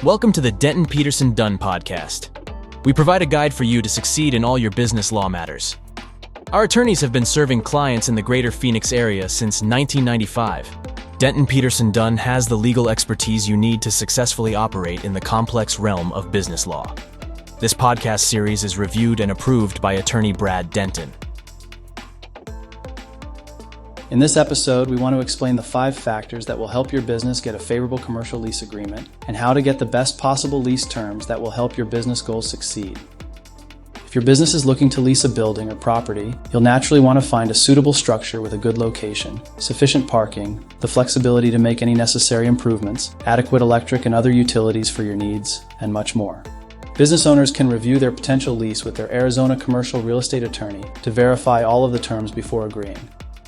Welcome to the Denton Peterson Dunn podcast. We provide a guide for you to succeed in all your business law matters. Our attorneys have been serving clients in the greater Phoenix area since 1995. Denton Peterson Dunn has the legal expertise you need to successfully operate in the complex realm of business law. This podcast series is reviewed and approved by attorney Brad Denton. In this episode, we want to explain the 5 factors that will help your business get a favorable commercial lease agreement and how to get the best possible lease terms that will help your business goals succeed. If your business is looking to lease a building or property, you'll naturally want to find a suitable structure with a good location, sufficient parking, the flexibility to make any necessary improvements, adequate electric and other utilities for your needs, and much more. Business owners can review their potential lease with their Arizona commercial real estate attorney to verify all of the terms before agreeing.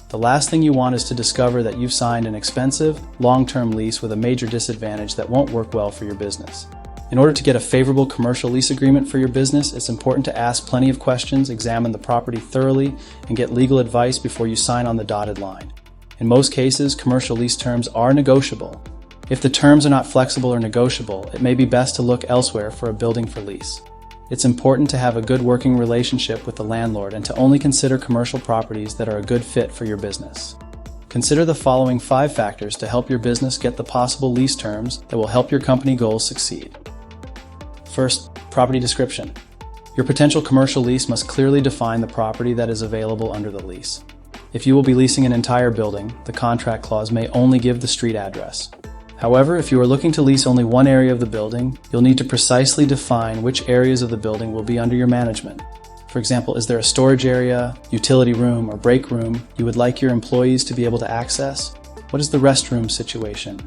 The last thing you want is to discover that you've signed an expensive, long-term lease with a major disadvantage that won't work well for your business. In order to get a favorable commercial lease agreement for your business, it's important to ask plenty of questions, examine the property thoroughly, and get legal advice before you sign on the dotted line. In most cases, commercial lease terms are negotiable. If the terms are not flexible or negotiable, it may be best to look elsewhere for a building for lease. It's important to have a good working relationship with the landlord and to only consider commercial properties that are a good fit for your business. Consider the following 5 factors to help your business get the possible lease terms that will help your company goals succeed. First, property description. Your potential commercial lease must clearly define the property that is available under the lease. If you will be leasing an entire building, the contract clause may only give the street address. However, if you are looking to lease only one area of the building, you'll need to precisely define which areas of the building will be under your management. For example, is there a storage area, utility room, or break room you would like your employees to be able to access? What is the restroom situation?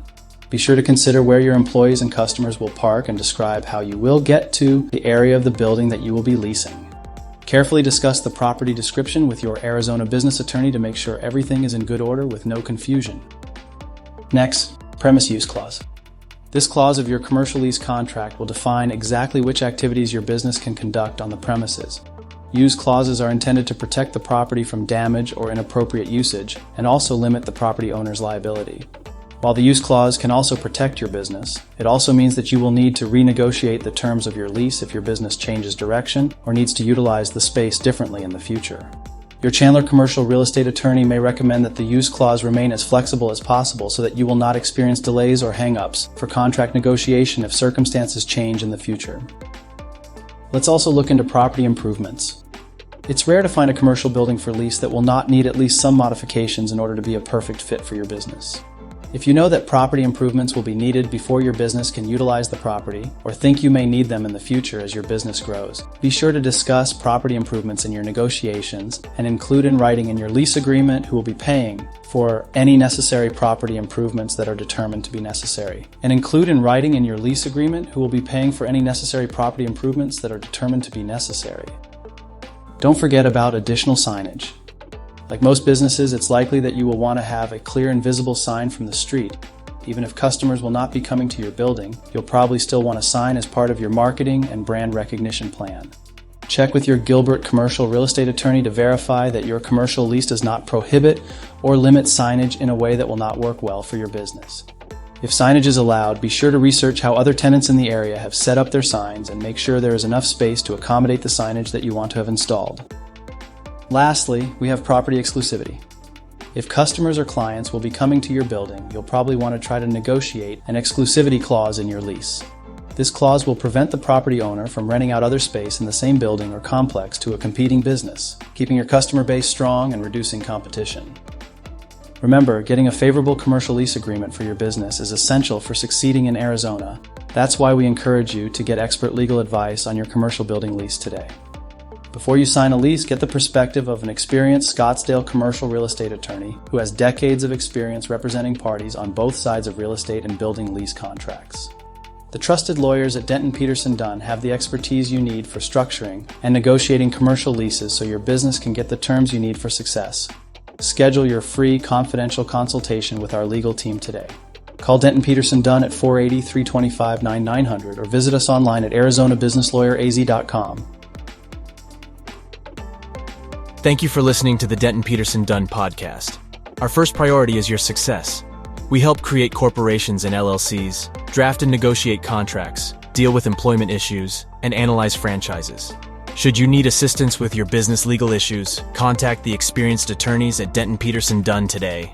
Be sure to consider where your employees and customers will park and describe how you will get to the area of the building that you will be leasing. Carefully discuss the property description with your Arizona business attorney to make sure everything is in good order with no confusion. Next, premise use clause. This clause of your commercial lease contract will define exactly which activities your business can conduct on the premises. Use clauses are intended to protect the property from damage or inappropriate usage and also limit the property owner's liability. While the use clause can also protect your business, it also means that you will need to renegotiate the terms of your lease if your business changes direction or needs to utilize the space differently in the future. Your Chandler commercial real estate attorney may recommend that the use clause remain as flexible as possible so that you will not experience delays or hang-ups for contract negotiation if circumstances change in the future. Let's also look into property improvements. It's rare to find a commercial building for lease that will not need at least some modifications in order to be a perfect fit for your business. If you know that property improvements will be needed before your business can utilize the property, or think you may need them in the future as your business grows, be sure to discuss property improvements in your negotiations and include in writing in your lease agreement who will be paying for any necessary property improvements that are determined to be necessary. And include in writing in your lease agreement who will be paying for any necessary property improvements that are determined to be necessary. Don't forget about additional signage. Like most businesses, it's likely that you will want to have a clear and visible sign from the street. Even if customers will not be coming to your building, you'll probably still want a sign as part of your marketing and brand recognition plan. Check with your Gilbert commercial real estate attorney to verify that your commercial lease does not prohibit or limit signage in a way that will not work well for your business. If signage is allowed, be sure to research how other tenants in the area have set up their signs and make sure there is enough space to accommodate the signage that you want to have installed. Lastly, we have property exclusivity. If customers or clients will be coming to your building, you'll probably want to try to negotiate an exclusivity clause in your lease. This clause will prevent the property owner from renting out other space in the same building or complex to a competing business, keeping your customer base strong and reducing competition. Remember, getting a favorable commercial lease agreement for your business is essential for succeeding in Arizona. That's why we encourage you to get expert legal advice on your commercial building lease today. Before you sign a lease, get the perspective of an experienced Scottsdale commercial real estate attorney who has decades of experience representing parties on both sides of real estate and building lease contracts. The trusted lawyers at Denton Peterson Dunn have the expertise you need for structuring and negotiating commercial leases so your business can get the terms you need for success. Schedule your free confidential consultation with our legal team today. Call Denton Peterson Dunn at 480-325-9900 or visit us online at arizonabusinesslawyeraz.com. Thank you for listening to the Denton Peterson Dunn podcast. Our first priority is your success. We help create corporations and LLCs, draft and negotiate contracts, deal with employment issues, and analyze franchises. Should you need assistance with your business legal issues, contact the experienced attorneys at Denton Peterson Dunn today.